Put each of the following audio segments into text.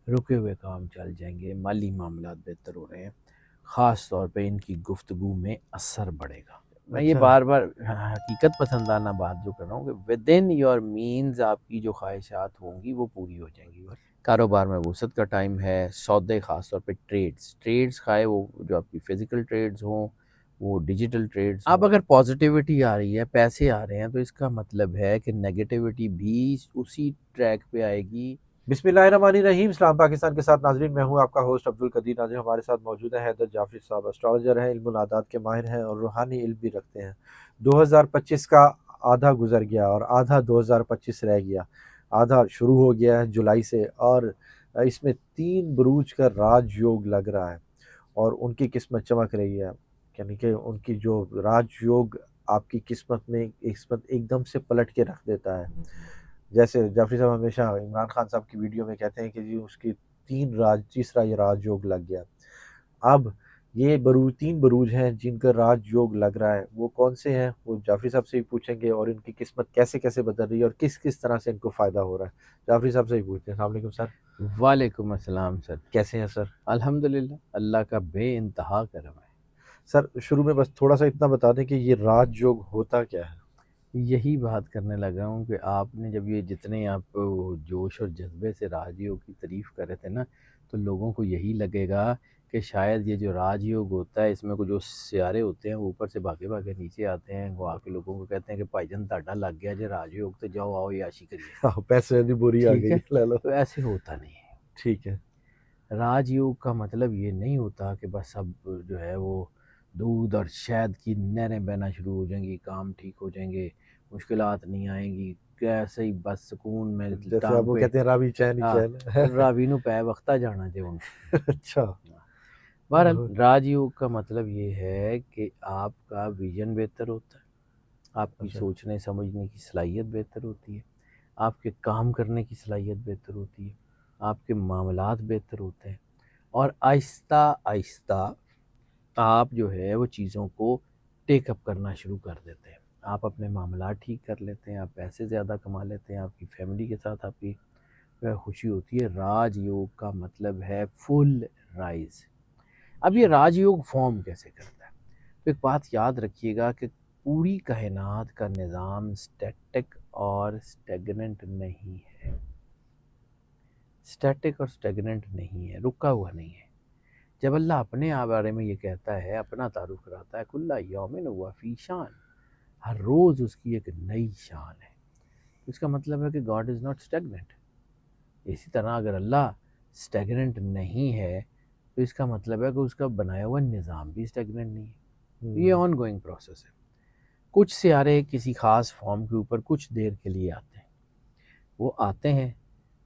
رکے ہوئے کام چل جائیں گے، مالی معاملات بہتر ہو رہے ہیں، خاص طور پہ ان کی گفتگو میں اثر بڑھے گا۔ میں یہ اچھا بار بار حقیقت پسندانہ بات جو کر رہا ہوں کہ ود ان یور مینز آپ کی جو خواہشات ہوں گی وہ پوری ہو جائیں گی۔ کاروبار میں وسعت کا ٹائم ہے، سودے خاص طور پہ ٹریڈز خواہ وہ جو آپ کی فزیکل ٹریڈز ہوں، وہ ڈیجیٹل ٹریڈز ہوں۔ اب اگر پازیٹیوٹی آ رہی ہے، پیسے آ رہے ہیں، تو اس کا مطلب ہے کہ نیگیٹیوٹی بھی اسی ٹریک پہ آئے گی۔ بسم اللہ الرحمن الرحیم۔ اسلام پاکستان کے ساتھ ناظرین، میں ہوں آپ کا ہوسٹ عبدالقدیر ناظرین۔ ہمارے ساتھ موجود ہے حیدر جعفری صاحب، اسٹرالوجر ہیں، علم العادات کے ماہر ہیں اور روحانی علم بھی رکھتے ہیں۔ 2025 کا آدھا گزر گیا اور آدھا 2025 رہ گیا، آدھا شروع ہو گیا ہے جولائی سے، اور اس میں 3 بروج کا راج یوگ لگ رہا ہے اور ان کی قسمت چمک رہی ہے، یعنی کہ ان کی جو راج یوگ آپ کی قسمت میں ایک دم سے پلٹ کے رکھ دیتا ہے۔ جیسے جعفری صاحب ہمیشہ عمران خان صاحب کی ویڈیو میں کہتے ہیں کہ جی اس کی تیسرا یہ راج یوگ لگ گیا۔ اب یہ 3 بروج ہیں جن کا راج یوگ لگ رہا ہے، وہ کون سے ہیں وہ جعفری صاحب سے ہی پوچھیں گے، اور ان کی قسمت کیسے کیسے بدل رہی ہے اور کس کس طرح سے ان کو فائدہ ہو رہا ہے۔ جعفری صاحب سے ہی پوچھتے ہیں۔ السلام علیکم سر، وعلیکم السلام سر، کیسے ہیں سر؟ الحمدللہ اللہ کا بے انتہا کرم ہے۔ سر شروع میں بس تھوڑا سا اتنا بتا دیں کہ یہ راج یوگ ہوتا کیا ہے؟ یہی بات کرنے لگا ہوں کہ آپ نے جب یہ جتنے آپ جوش اور جذبے سے راج یوگ کی تعریف کر رہے تھے نا، تو لوگوں کو یہی لگے گا کہ شاید یہ جو راج یوگ ہوتا ہے اس میں کچھ جو سیارے ہوتے ہیں وہ اوپر سے بھاگے بھاگے نیچے آتے ہیں، وہ آ کے لوگوں کو کہتے ہیں کہ بھائی جان تاڈا لگ گیا جی راج یوگ، تو جاؤ آؤ عیاشی کریے۔ پیسے دی بری آ ٹھیک گئی، ہے، لے لو۔ تو ایسے ہوتا نہیں ہے۔ ٹھیک ہے۔ راج یوگ کا مطلب یہ نہیں ہوتا کہ بس اب جو ہے وہ دودھ اور شہد کی نہریں بہنا شروع ہو جائیں گی، کام ٹھیک ہو جائیں گے، مشکلات نہیں آئیں گی، کیسے ہی بس سکون میں جیسے آپ ٹانگ وہ پہ کہتے ہیں راوی چین ہی چین۔ راوی نو پے وقتا جانا دے ان۔ اچھا۔ بہرحال راج یوگ کا مطلب یہ ہے کہ آپ کا ویژن بہتر ہوتا ہے، آپ کی اچھا۔ سوچنے سمجھنے کی صلاحیت بہتر ہوتی ہے، آپ کے کام کرنے کی صلاحیت بہتر ہوتی ہے، آپ کے معاملات بہتر ہوتے ہیں، اور آہستہ آہستہ آپ جو ہے وہ چیزوں کو ٹیک اپ کرنا شروع کر دیتے ہیں۔ آپ اپنے معاملات ٹھیک کر لیتے ہیں، آپ پیسے زیادہ کما لیتے ہیں، آپ کی فیملی کے ساتھ آپ کی خوشی ہوتی ہے۔ راج یوگ کا مطلب ہے فل رائز۔ اب یہ راج یوگ فارم کیسے کرتا ہے؟ تو ایک بات یاد رکھیے گا کہ پوری کائنات کا نظام سٹیٹک اور سٹیگننٹ نہیں ہے، سٹیٹک اور سٹیگننٹ نہیں ہے، رکا ہوا نہیں ہے۔ جب اللہ اپنے بارے میں یہ کہتا ہے، اپنا تعارف کراتا ہے، کل یوم ہوا فی شان، ہر روز اس کی ایک نئی شان ہے، اس کا مطلب ہے کہ گاڈ از ناٹ اسٹیگننٹ۔ اسی طرح اگر اللہ اسٹیگننٹ نہیں ہے تو اس کا مطلب ہے کہ اس کا بنایا ہوا نظام بھی اسٹیگننٹ نہیں ہے، یہ آن گوئنگ پروسیس ہے۔ کچھ سیارے کسی خاص فارم کے اوپر کچھ دیر کے لیے آتے ہیں، وہ آتے ہیں،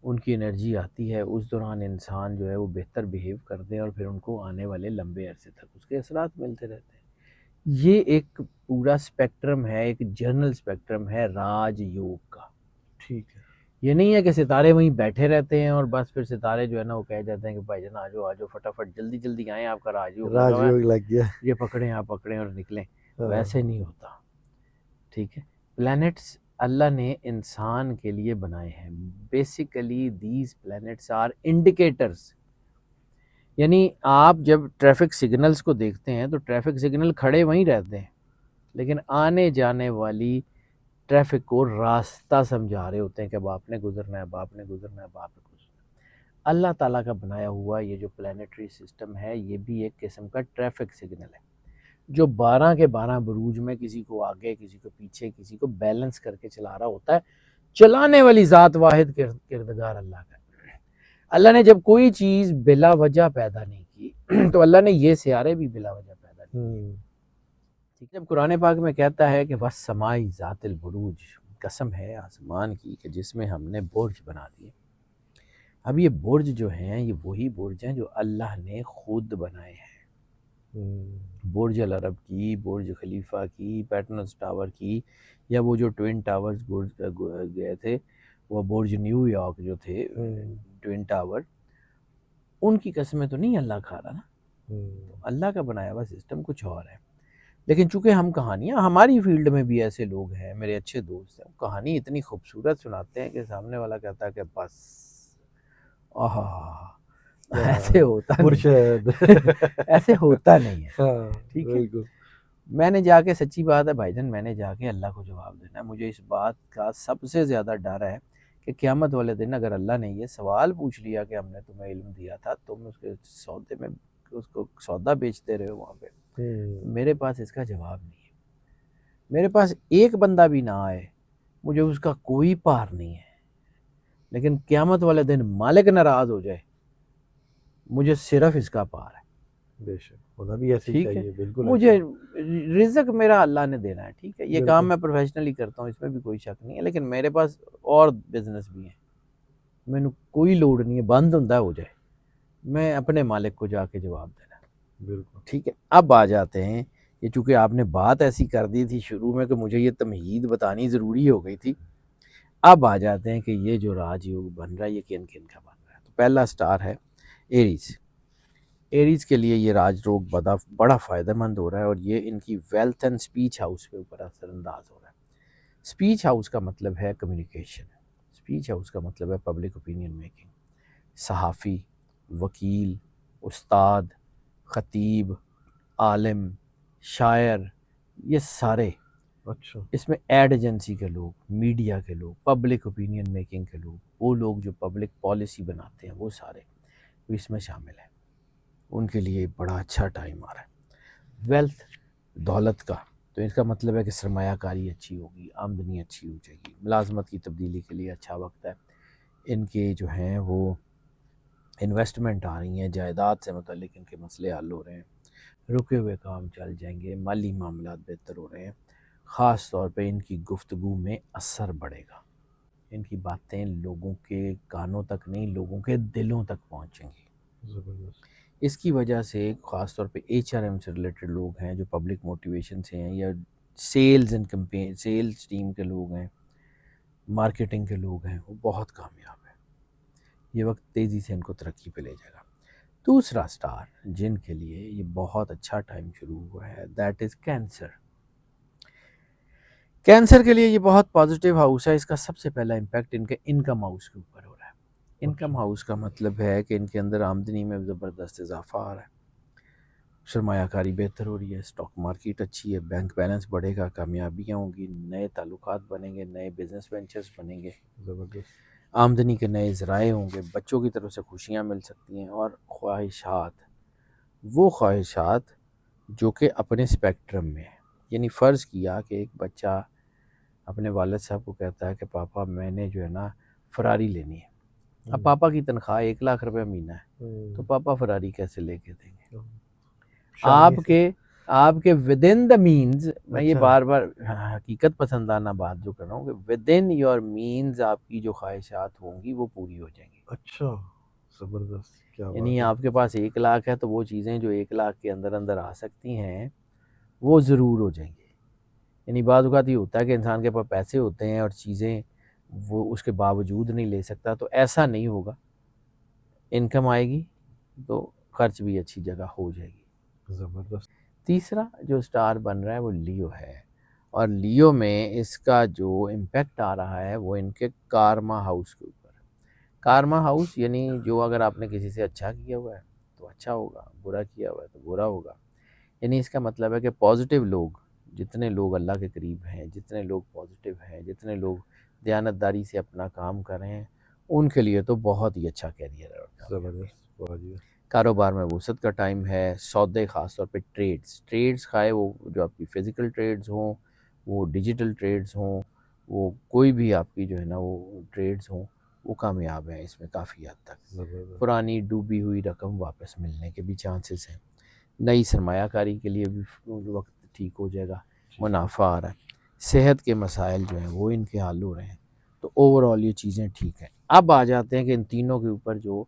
ان کی انرجی آتی ہے، اس دوران انسان جو ہے وہ بہتر بیہیو کرتے ہیں اور پھر ان کو آنے والے لمبے عرصے تک اس کے اثرات ملتے رہتے ہیں۔ یہ ایک پورا سپیکٹرم ہے، ایک جنرل سپیکٹرم ہے راج یوگ کا۔ ٹھیک ہے۔ یہ نہیں ہے کہ ستارے وہیں بیٹھے رہتے ہیں اور بس پھر ستارے جو ہے نا وہ کہہ جاتے ہیں کہ بھائی جان آجو آجو فٹافٹ جلدی جلدی آئیں، آپ کا راج یوگ لگا راج ہوا ہے، یوگ لگ گیا۔ یہ پکڑیں آپ پکڑیں اور نکلیں۔ ویسے نہیں ہوتا، ٹھیک ہے۔ پلینٹس اللہ نے انسان کے لیے بنائے ہیں، basically these plants are indicators, یعنی آپ جب ٹریفک سگنلز کو دیکھتے ہیں تو ٹریفک سگنل کھڑے وہیں رہتے ہیں، لیکن آنے جانے والی ٹریفک کو راستہ سمجھا رہے ہوتے ہیں کہ اب آپ نے گزرنا ہے، اب آپ نے گزرنا ہے، اب آپ نے گزرنا ہے۔ اللہ تعالیٰ کا بنایا ہوا یہ جو پلانیٹری سسٹم ہے یہ بھی ایک قسم کا ٹریفک سگنل ہے، جو 12 کے 12 بروج میں کسی کو آگے کسی کو پیچھے کسی کو بیلنس کر کے چلا رہا ہوتا ہے۔ چلانے والی ذات واحد کردگار اللہ کا ہے۔ اللہ نے جب کوئی چیز بلا وجہ پیدا نہیں کی تو اللہ نے یہ سیارے بھی بلا وجہ پیدا نہیں کیے۔ ٹھیک ہے، جب قرآن پاک میں کہتا ہے کہ وَالسَّمَاءِ ذَاتِ الْبُرُوج، قسم ہے آسمان کی کہ جس میں ہم نے برج بنا دیے۔ اب یہ برج جو ہیں یہ وہی برج ہیں جو اللہ نے خود بنائے ہیں۔ برج العرب کی، برج خلیفہ کی، پیٹرنس ٹاور کی، یا وہ جو ٹوین ٹاورز گئے تھے، وہ برج نیو یارک جو تھے ٹوین ٹاور، ان کی قسمیں تو نہیں اللہ کھا رہا نا، تو اللہ کا بنایا ہوا سسٹم کچھ اور ہے۔ لیکن چونکہ ہم کہانیاں، ہماری فیلڈ میں بھی ایسے لوگ ہیں، میرے اچھے دوست ہیں، کہانی اتنی خوبصورت سناتے ہیں کہ سامنے والا کہتا ہے کہ بس آہا ایسے ہوتا نہیں مرشد ایسے ہوتا نہیں ہے، ہاں ٹھیک ہے. بالکل. میں نے جا کے، سچی بات ہے بھائی جان، میں نے جا کے اللہ کو جواب دینا ہے. مجھے اس بات کا سب سے زیادہ ڈر ہے کہ قیامت والے دن اگر اللہ نے یہ سوال پوچھ لیا کہ ہم نے تمہیں علم دیا تھا، تم اس کے سودے میں اس کو سودا بیچتے رہے ہو وہاں پہ، میرے پاس اس کا جواب نہیں ہے. میرے پاس ایک بندہ بھی نہ آئے، مجھے اس کا کوئی پار نہیں ہے، لیکن قیامت والے دن مالک ناراض ہو جائے، مجھے صرف اس کا پار ہے. بے شک ہونا بھی ایسے ہی ٹھیک ہے، چاہیے، بالکل مجھے ایسے. رزق میرا اللہ نے دینا ہے، ٹھیک ہے، یہ بالکل. کام میں پروفیشنلی کرتا ہوں، اس میں بھی کوئی شک نہیں ہے، لیکن میرے پاس اور بزنس بھی ہیں، میں نے کوئی لوڈ نہیں ہے، بند ہوتا ہو جائے، میں اپنے مالک کو جا کے جواب دینا ہے. بالکل. ٹھیک ہے. اب آ جاتے ہیں، یہ چونکہ آپ نے بات ایسی کر دی تھی شروع میں کہ مجھے یہ تمہید بتانی ضروری ہو گئی تھی. اب آ جاتے ہیں کہ یہ جو راج یوگ بن رہا ہے یہ کن کن کا بن رہا ہے. تو پہلا سٹار ہے ایریز. ایریز کے لیے یہ راج روگ بڑا فائدہ مند ہو رہا ہے، اور یہ ان کی ویلتھ اینڈ سپیچ ہاؤس کے اوپر اثر انداز ہو رہا ہے. سپیچ ہاؤس کا مطلب ہے کمیونیکیشن، سپیچ ہاؤس کا مطلب ہے پبلک اوپینین میکنگ. صحافی، وکیل، استاد، خطیب، عالم، شاعر، یہ سارے اچھا. اس میں ایڈ ایجنسی کے لوگ، میڈیا کے لوگ، پبلک اوپینین میکنگ کے لوگ، وہ لوگ جو پبلک پالیسی بناتے ہیں، وہ سارے اس میں شامل ہیں. ان کے لیے بڑا اچھا ٹائم آ رہا ہے. ویلتھ، دولت کا، تو اس کا مطلب ہے کہ سرمایہ کاری اچھی ہوگی، آمدنی اچھی ہو جائے گی، ملازمت کی تبدیلی کے لیے اچھا وقت ہے. ان کے جو ہیں وہ انویسٹمنٹ آ رہی ہیں، جائیداد سے متعلق ان کے مسئلے حل ہو رہے ہیں، رکے ہوئے کام چل جائیں گے، مالی معاملات بہتر ہو رہے ہیں. خاص طور پہ ان کی گفتگو میں اثر بڑھے گا، ان کی باتیں لوگوں کے کانوں تک نہیں، لوگوں کے دلوں تک پہنچیں گی. زبردست. اس کی وجہ سے خاص طور پہ ایچ آر ایم سے ریلیٹڈ لوگ ہیں جو پبلک موٹیویشن سے ہیں، یا sales and campaign, sales team کے لوگ ہیں، مارکیٹنگ کے لوگ ہیں، وہ بہت کامیاب ہیں. یہ وقت تیزی سے ان کو ترقی پہ لے جائے گا. دوسرا سٹار جن کے لیے یہ بہت اچھا ٹائم شروع ہوا ہے، دیٹ از کینسر. کینسر کے لیے یہ بہت پازیٹیو ہاؤس ہے. اس کا سب سے پہلا امپیکٹ ان کے انکم ہاؤس کے اوپر ہو رہا ہے. انکم ہاؤس کا مطلب ہے کہ ان کے اندر آمدنی میں زبردست اضافہ آ رہا ہے، سرمایہ کاری بہتر ہو رہی ہے، اسٹاک مارکیٹ اچھی ہے، بینک بیلنس بڑھے گا، کامیابیاں ہوں گی، نئے تعلقات بنیں گے، نئے بزنس وینچرز بنیں گے، زبردست. آمدنی کے نئے ذرائع ہوں گے، بچوں کی طرف سے خوشیاں مل سکتی ہیں. اور خواہشات، وہ خواہشات جو کہ اپنے اسپیکٹرم میں ہیں. یعنی فرض کیا کہ ایک بچہ اپنے والد صاحب کو کہتا ہے کہ پاپا میں نے جو ہے نا فراری لینی ہے. اب پاپا کی تنخواہ 1,00,000 روپے مہینہ ہے، تو پاپا فراری کیسے لے کے دیں گے؟ آپ کے ود ان دا مینز، میں یہ بار بار حقیقت پسندانہ بات جو کر رہا ہوں کہ ود ان یور مینز آپ کی جو خواہشات ہوں گی وہ پوری ہو جائیں گی. اچھا زبردست. کیا یعنی بات ہے. آپ کے پاس 1,00,000 ہے تو وہ چیزیں جو 1,00,000 کے اندر اندر آ سکتی ہیں وہ ضرور ہو جائیں گی. یعنی بعض اوقات یہ ہوتا ہے کہ انسان کے پاس پیسے ہوتے ہیں اور چیزیں وہ اس کے باوجود نہیں لے سکتا، تو ایسا نہیں ہوگا. انکم آئے گی تو خرچ بھی اچھی جگہ ہو جائے گی. زبردست. تیسرا جو سٹار بن رہا ہے وہ لیو ہے، اور لیو میں اس کا جو امپیکٹ آ رہا ہے وہ ان کے کارما ہاؤس کے اوپر. کارما ہاؤس یعنی جو اگر آپ نے کسی سے اچھا کیا ہوا ہے تو اچھا ہوگا، برا کیا ہوا ہے تو برا ہوگا. یعنی اس کا مطلب ہے کہ پازیٹیو لوگ، جتنے لوگ اللہ کے قریب ہیں، جتنے لوگ پازیٹیو ہیں، جتنے لوگ دیانتداری سے اپنا کام کر رہے ہیں، ان کے لیے تو بہت ہی اچھا کیریئر ہے. زبردست. بہت ہی. کاروبار میں وسعت کا ٹائم ہے. سودے خاص طور پہ ٹریڈز خواہ وہ جو آپ کی فزیکل ٹریڈز ہوں، وہ ڈیجیٹل ٹریڈز ہوں، وہ کوئی بھی آپ کی جو ہے نا وہ ٹریڈز ہوں، وہ کامیاب ہیں اس میں کافی حد تک. زبردست. پرانی ڈوبی ہوئی رقم واپس ملنے کے بھی چانسز ہیں. نئی سرمایہ کاری کے لیے بھی وقت ٹھیک ہو جائے گا، منافع آ رہا ہے. صحت کے مسائل جو ہیں وہ ان کے حل ہو رہے ہیں. تو اوور آل یہ چیزیں ٹھیک ہیں. اب آ جاتے ہیں کہ ان تینوں کے اوپر جو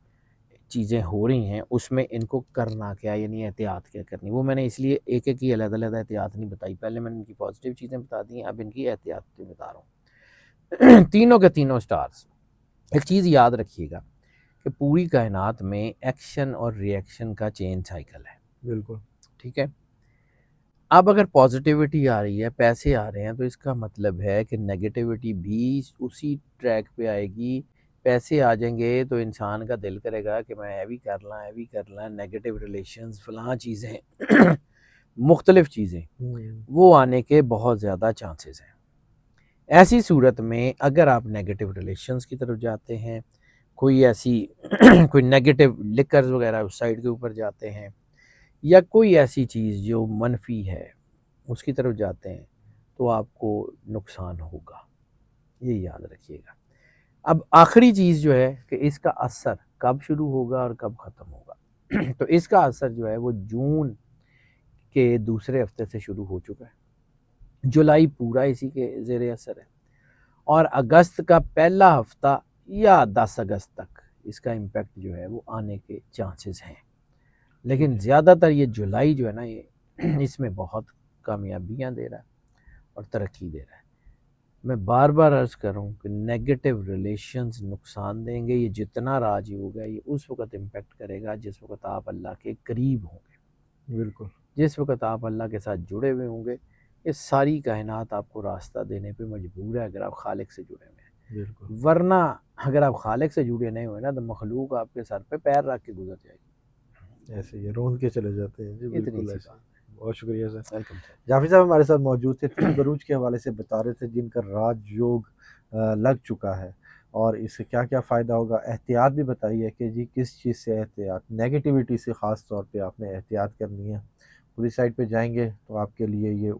چیزیں ہو رہی ہیں اس میں ان کو کرنا کیا، یعنی احتیاط کیا کرنی. وہ میں نے اس لیے ایک ایک کی علیحدہ علیحدہ احتیاط نہیں بتائی، پہلے میں نے ان کی پازیٹیو چیزیں بتا دی ہیں، اب ان کی احتیاط بتا رہا ہوں. تینوں کے تینوں سٹارز، ایک چیز یاد رکھیے گا کہ پوری کائنات میں ایکشن اور ری ایکشن کا چین سائیکل ہے. بالکل. ٹھیک ہے. اب اگر پازیٹیوٹی آ رہی ہے، پیسے آ رہے ہیں، تو اس کا مطلب ہے کہ نیگیٹیوٹی بھی اسی ٹریک پہ آئے گی پیسے آ جائیں گے تو انسان کا دل کرے گا کہ میں ایوی کر لیں نیگیٹو ریلیشنز فلاں چیزیں مختلف چیزیں وہ آنے کے بہت زیادہ چانسز ہیں۔ ایسی صورت میں اگر آپ نیگیٹو ریلیشنز کی طرف جاتے ہیں، کوئی ایسی کوئی نیگیٹو لکرز وغیرہ اس سائڈ کے اوپر جاتے ہیں، یا کوئی ایسی چیز جو منفی ہے اس کی طرف جاتے ہیں، تو آپ کو نقصان ہوگا، یہ یاد رکھیے گا۔ اب آخری چیز جو ہے کہ اس کا اثر کب شروع ہوگا اور کب ختم ہوگا تو اس کا اثر جو ہے وہ جون کے دوسرے ہفتے سے شروع ہو چکا ہے، جولائی پورا اسی کے زیر اثر ہے، اور اگست کا پہلا ہفتہ یا 10 اگست تک اس کا امپیکٹ جو ہے وہ آنے کے چانسز ہیں، لیکن زیادہ تر یہ جولائی جو ہے نا یہ اس میں بہت کامیابیاں دے رہا ہے اور ترقی دے رہا ہے۔ میں بار بار عرض کروں کہ نیگیٹو ریلیشنز نقصان دیں گے، یہ جتنا راج ہوگا یہ اس وقت امپیکٹ کرے گا جس وقت آپ اللہ کے قریب ہوں گے، بالکل، جس وقت آپ اللہ کے ساتھ جڑے ہوئے ہوں گے۔ یہ ساری کائنات آپ کو راستہ دینے پہ مجبور ہے اگر آپ خالق سے جڑے ہوئے ہیں، بالکل، ورنہ اگر آپ خالق سے جڑے نہیں ہوئے نا تو مخلوق آپ کے سر پہ پیر رکھ کے گزر جائے گی، ایسے ہی رون کے چلے جاتے ہیں۔ جی اتنی بالکل سی ایسے بات ہی۔ بہت شکریہ سر۔ ہے۔ Welcome sir. جعفری صاحب ہمارے ساتھ موجود تھے، تین بروج کے حوالے سے بتا رہے تھے جن کا راج یوگ لگ چکا ہے اور اس سے کیا کیا فائدہ ہوگا۔ احتیاط بھی بتائیے کہ جی کس چیز سے احتیاط، نیگیٹیوٹی سے خاص طور پہ آپ نے احتیاط کرنی ہے، پوری سائڈ پہ جائیں گے تو آپ کے لیے یہ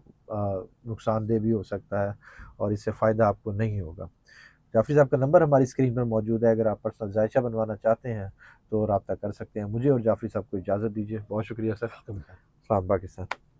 نقصان دہ بھی ہو سکتا ہے اور اس سے فائدہ آپ کو نہیں ہوگا۔ جعفری صاحب کا نمبر ہماری اسکرین پر موجود ہے، اگر آپ پرسنل ذائچہ بنوانا چاہتے ہیں تو رابطہ کر سکتے ہیں۔ مجھے اور جعفری صاحب کو اجازت دیجیے، بہت شکریہ سر۔ السلام پاکستان۔